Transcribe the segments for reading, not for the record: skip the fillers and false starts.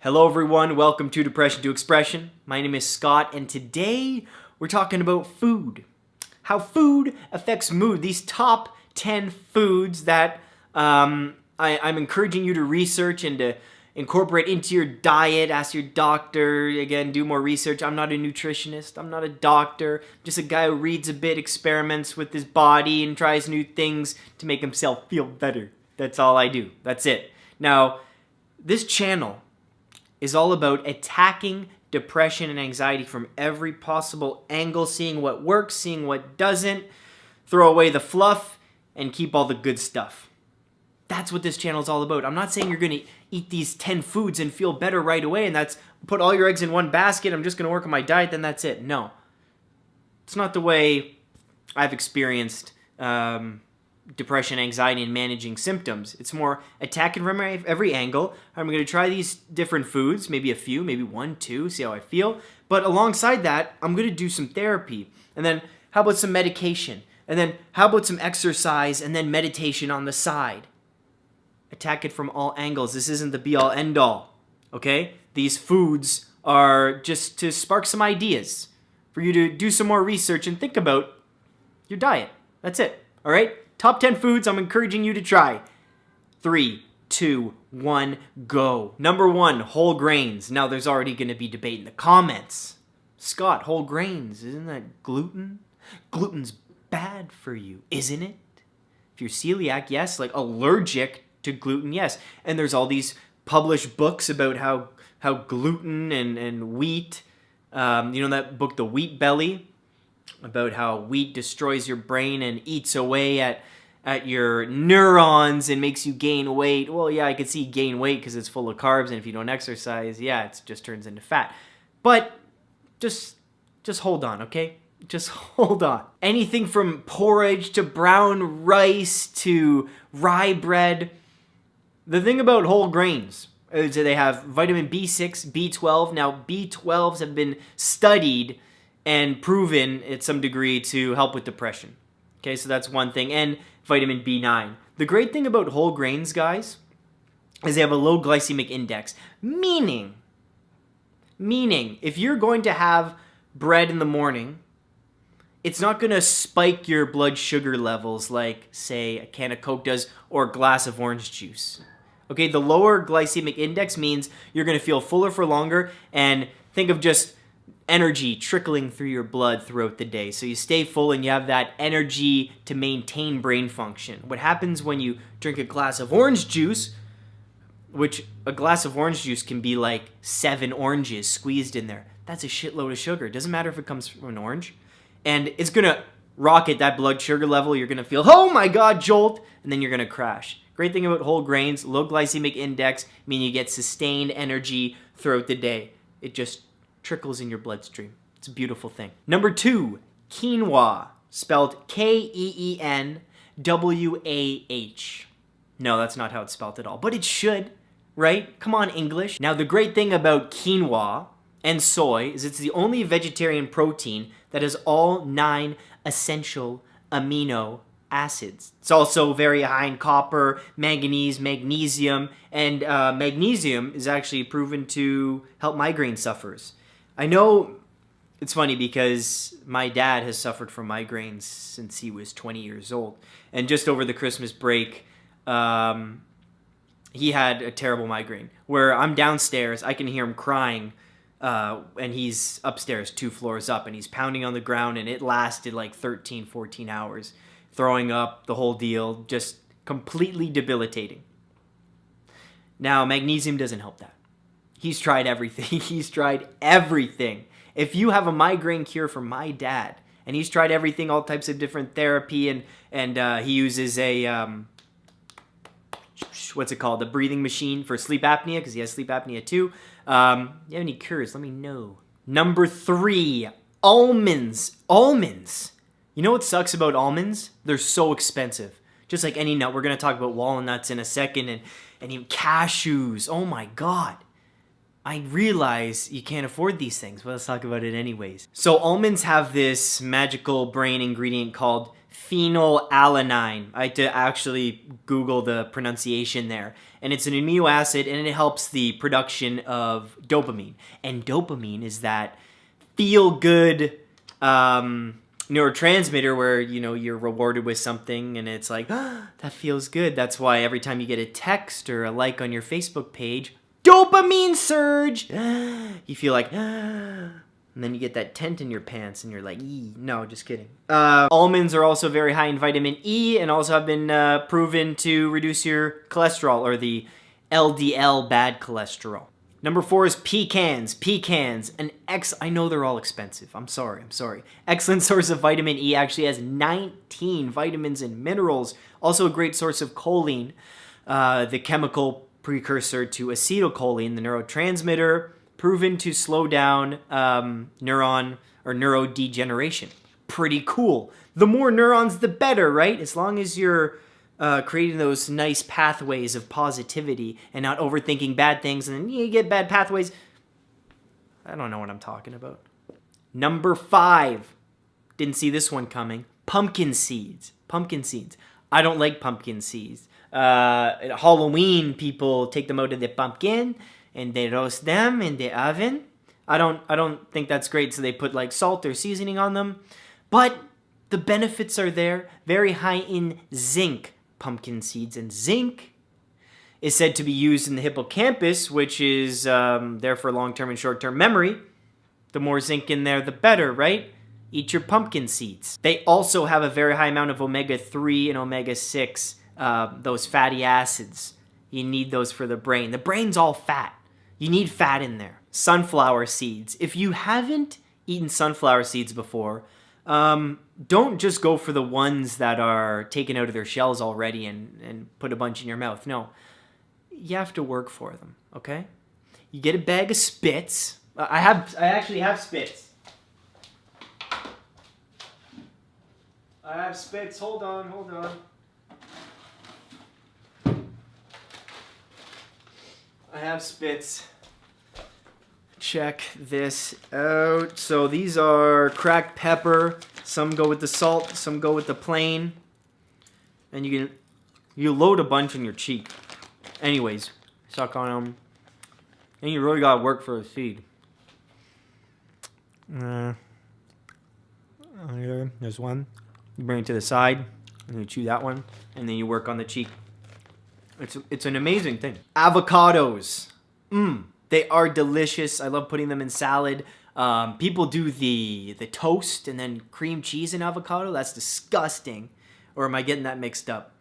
Hello everyone, welcome to Depression to Expression. My name is Scott and today we're talking about food. How food affects mood. These top 10 foods that I'm encouraging you to research and to incorporate into your diet. Ask your doctor, again, do more research. I'm not a nutritionist, I'm not a doctor. I'm just a guy who reads a bit, experiments with his body and tries new things to make himself feel better. That's all I do, that's it. Now, this channel is all about attacking depression and anxiety from every possible angle, seeing what works, seeing what doesn't, throw away the fluff, and keep all the good stuff. That's what this channel is all about. I'm not saying you're going to eat these 10 foods and feel better right away, and that's put all your eggs in one basket, I'm just going to work on my diet, then that's it. No. It's not the way I've experienced depression, anxiety, and managing symptoms. It's more attacking from every angle. I'm going to try these different foods, maybe a few, maybe one, two, see how I feel. But alongside that, I'm going to do some therapy. And then how about some medication? And then how about some exercise and then meditation on the side? Attack it from all angles. This isn't the be-all, end-all, okay? These foods are just to spark some ideas for you to do some more research and think about your diet. That's it, all right? Top 10 foods I'm encouraging you to try. 3, 2, 1, go. Number 1, whole grains. Now there's already going to be debate in the comments. Scott, whole grains, isn't that gluten? Gluten's bad for you, isn't it? If you're celiac, yes. Like allergic to gluten, yes. And there's all these published books about how gluten and wheat, you know that book, The Wheat Belly? About how wheat destroys your brain and eats away at your neurons and makes you gain weight. Well, yeah, I could see gain weight because it's full of carbs, and if you don't exercise, yeah, it just turns into fat. But just hold on, okay? Just hold on. Anything from porridge to brown rice to rye bread. The thing about whole grains is that they have vitamin B6, B12. Now, B12s have been studied and proven at some degree to help with depression. Okay, so that's one thing. And vitamin B9. The great thing about whole grains, guys, is they have a low glycemic index. Meaning, if you're going to have bread in the morning, it's not going to spike your blood sugar levels like, say, a can of Coke does or a glass of orange juice. Okay, the lower glycemic index means you're going to feel fuller for longer, and think of just energy trickling through your blood throughout the day. So you stay full and you have that energy to maintain brain function. What happens when you drink a glass of orange juice, which a glass of orange juice can be like 7 oranges squeezed in there. That's a shitload of sugar. It doesn't matter if it comes from an orange. And it's going to rocket that blood sugar level. You're going to feel, oh my God, jolt, and then you're going to crash. Great thing about whole grains, low glycemic index, meaning you get sustained energy throughout the day. It just trickles in your bloodstream. It's a beautiful thing. Number 2, quinoa, spelled Keenwah. No, that's not how it's spelled at all, but it should, right? Come on, English. Now, the great thing about quinoa and soy is it's the only vegetarian protein that has all 9 essential amino acids. It's also very high in copper, manganese, magnesium, and magnesium is actually proven to help migraine sufferers. I know it's funny because my dad has suffered from migraines since he was 20 years old. And just over the Christmas break, he had a terrible migraine where I'm downstairs, I can hear him crying, and he's upstairs 2 floors up, and he's pounding on the ground, and it lasted like 13, 14 hours, throwing up, the whole deal, just completely debilitating. Now, magnesium doesn't help that. He's tried everything. He's tried everything. If you have a migraine cure from my dad, and he's tried everything, all types of different therapy, and he uses a, what's it called? The breathing machine for sleep apnea, because he has sleep apnea too. You have any cures? Let me know. Number 3, almonds. Almonds. You know what sucks about almonds? They're so expensive. Just like any nut. We're going to talk about walnuts in a second, and even cashews. Oh my God. I realize you can't afford these things, but let's talk about it anyways. So almonds have this magical brain ingredient called phenylalanine. I had to actually Google the pronunciation there. And it's an amino acid, and it helps the production of dopamine. And dopamine is that feel-good neurotransmitter where, you know, you're rewarded with something and it's like, ah, that feels good. That's why every time you get a text or a like on your Facebook page, dopamine surge. You feel like, and then you get that tent in your pants and you're like, no, just kidding. Almonds are also very high in vitamin E and also have been proven to reduce your cholesterol, or the LDL bad cholesterol. Number 4 is pecans. Pecans, I know they're all expensive. I'm sorry. Excellent source of vitamin E, actually has 19 vitamins and minerals. Also a great source of choline, the chemical precursor to acetylcholine, the neurotransmitter, proven to slow down neuron or neurodegeneration. Pretty cool. The more neurons, the better, right? As long as you're creating those nice pathways of positivity and not overthinking bad things, and then you get bad pathways. I don't know what I'm talking about. Number 5. Didn't see this one coming. Pumpkin seeds. Pumpkin seeds. I don't like pumpkin seeds. At Halloween, people take them out of the pumpkin and they roast them in the oven. I don't think that's great, so they put like salt or seasoning on them. But the benefits are there. Very high in zinc, pumpkin seeds. And zinc is said to be used in the hippocampus, which is there for long-term and short-term memory. The more zinc in there, the better, right? Eat your pumpkin seeds. They also have a very high amount of omega-3 and omega-6, those fatty acids. You need those for the brain. The brain's all fat. You need fat in there. Sunflower seeds. If you haven't eaten sunflower seeds before, don't just go for the ones that are taken out of their shells already and put a bunch in your mouth. No, you have to work for them, okay? You get a bag of Spitz. I actually have Spitz. I have Spitz. Hold on. I have Spitz. Check this out. So these are cracked pepper. Some go with the salt, some go with the plain. And you load a bunch in your cheek. Anyways, suck on them. And you really gotta work for a seed. There's one. You bring it to the side, and you chew that one, and then you work on the cheek. It's an amazing thing. Avocados. They are delicious. I love putting them in salad. People do the toast and then cream cheese and avocado. That's disgusting. Or am I getting that mixed up?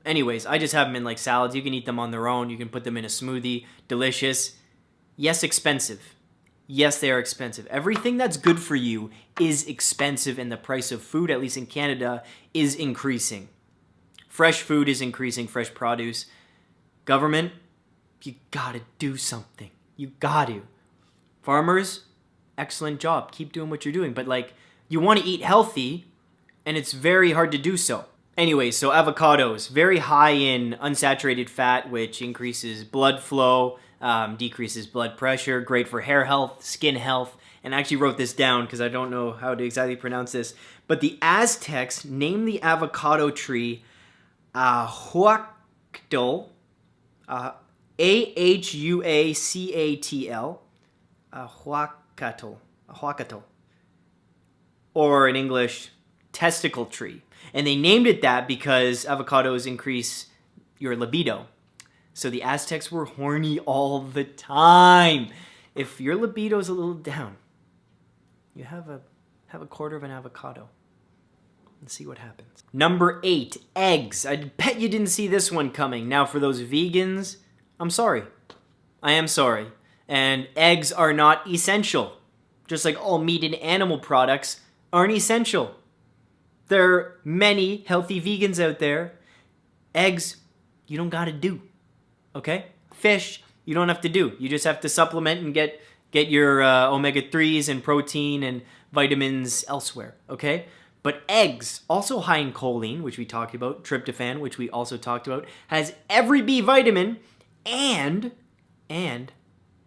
Anyways, I just have them in like salads. You can eat them on their own. You can put them in a smoothie. Delicious. Yes, expensive. Yes, they are expensive. Everything that's good for you is expensive, and the price of food, at least in Canada, is increasing. Fresh food is increasing, fresh produce. Government, you gotta do something. You got to. Farmers, excellent job. Keep doing what you're doing. But like, you want to eat healthy, and it's very hard to do so. Anyway, so avocados, very high in unsaturated fat, which increases blood flow, decreases blood pressure, great for hair health, skin health. And I actually wrote this down because I don't know how to exactly pronounce this. But the Aztecs named the avocado tree Ahuacatl, Ahuacatl, Ahuacatl, or in English, testicle tree. And they named it that because avocados increase your libido. So the Aztecs were horny all the time. If your libido's a little down, you have a quarter of an avocado. Let's see what happens. Number 8, eggs. I bet you didn't see this one coming. Now for those vegans, I'm sorry. I am sorry. And eggs are not essential. Just like all meat and animal products aren't essential. There are many healthy vegans out there. Eggs, you don't gotta do. Okay? Fish, you don't have to do. You just have to supplement and get your omega-3s and protein and vitamins elsewhere. Okay? But eggs, also high in choline, which we talked about, tryptophan, which we also talked about, has every B vitamin, and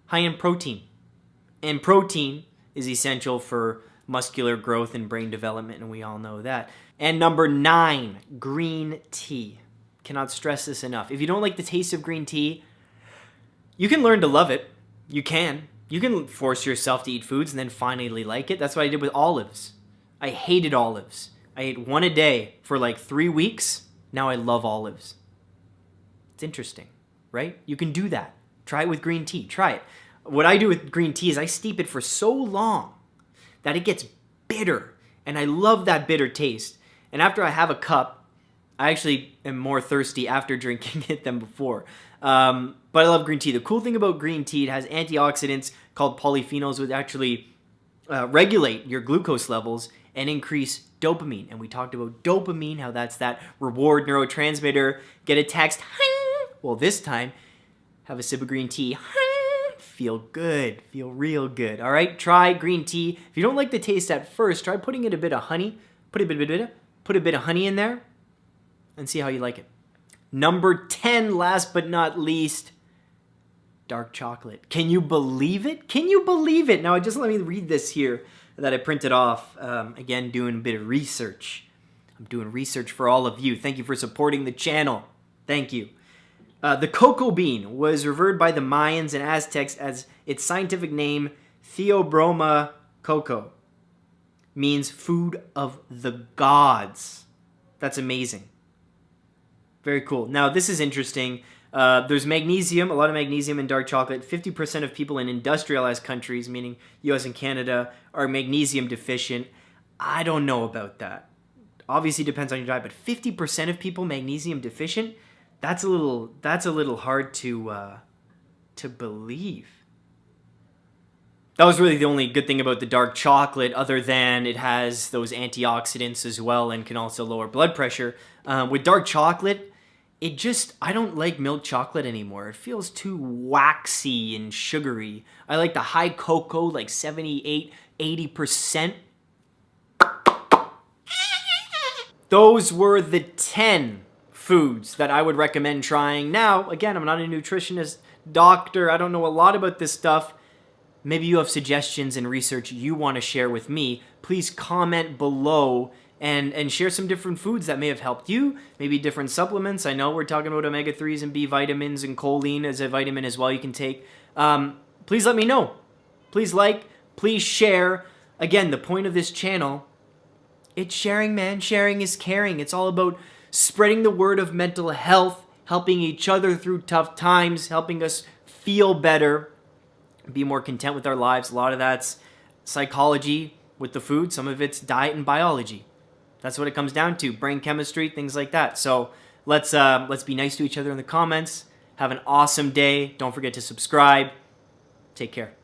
high in protein. And protein is essential for muscular growth and brain development, and we all know that. And number 9, green tea. Cannot stress this enough. If you don't like the taste of green tea, you can learn to love it. You can. You can force yourself to eat foods and then finally like it. That's what I did with olives. I hated olives. I ate one a day for like 3 weeks. Now I love olives. It's interesting, right? You can do that. Try it with green tea. Try it. What I do with green tea is I steep it for so long that it gets bitter. And I love that bitter taste. And after I have a cup, I actually am more thirsty after drinking it than before. But I love green tea. The cool thing about green tea, it has antioxidants called polyphenols, which actually regulate your glucose levels and increase dopamine. And we talked about dopamine, how that's that reward neurotransmitter. Get a text, well, this time, have a sip of green tea. Feel good. Feel real good. All right? Try green tea. If you don't like the taste at first, try putting in a bit of honey. Put a bit of honey in there and see how you like it. Number 10, last but not least, dark chocolate. Can you believe it? Can you believe it? Now, just let me read this here that I printed off. Again, doing a bit of research. I'm doing research for all of you. Thank you for supporting the channel. Thank you. The cocoa bean was revered by the Mayans and Aztecs as its scientific name, Theobroma cocoa. Means food of the gods. That's amazing. Very cool. Now, this is interesting. There's magnesium, a lot of magnesium in dark chocolate. 50% of people in industrialized countries, meaning US and Canada, are magnesium deficient. I don't know about that. Obviously depends on your diet, but 50% of people magnesium deficient? That's a little hard to believe. That was really the only good thing about the dark chocolate, other than it has those antioxidants as well and can also lower blood pressure. With dark chocolate, I don't like milk chocolate anymore. It feels too waxy and sugary. I like the high cocoa, like 78, 80%. Those were the 10 foods that I would recommend trying. Now, again, I'm not a nutritionist, doctor. I don't know a lot about this stuff. Maybe you have suggestions and research you want to share with me. Please comment below and share some different foods that may have helped you. Maybe different supplements. I know we're talking about omega-3s and B vitamins and choline as a vitamin as well you can take. Please let me know. Please please share. Again, the point of this channel, it's sharing, man. Sharing is caring. It's all about spreading the word of mental health, helping each other through tough times, helping us feel better, be more content with our lives. A lot of that's psychology with the food. Some of it's diet and biology. That's what it comes down to. Brain chemistry, things like that. So let's be nice to each other in the comments. Have an awesome day. Don't forget to subscribe. Take care.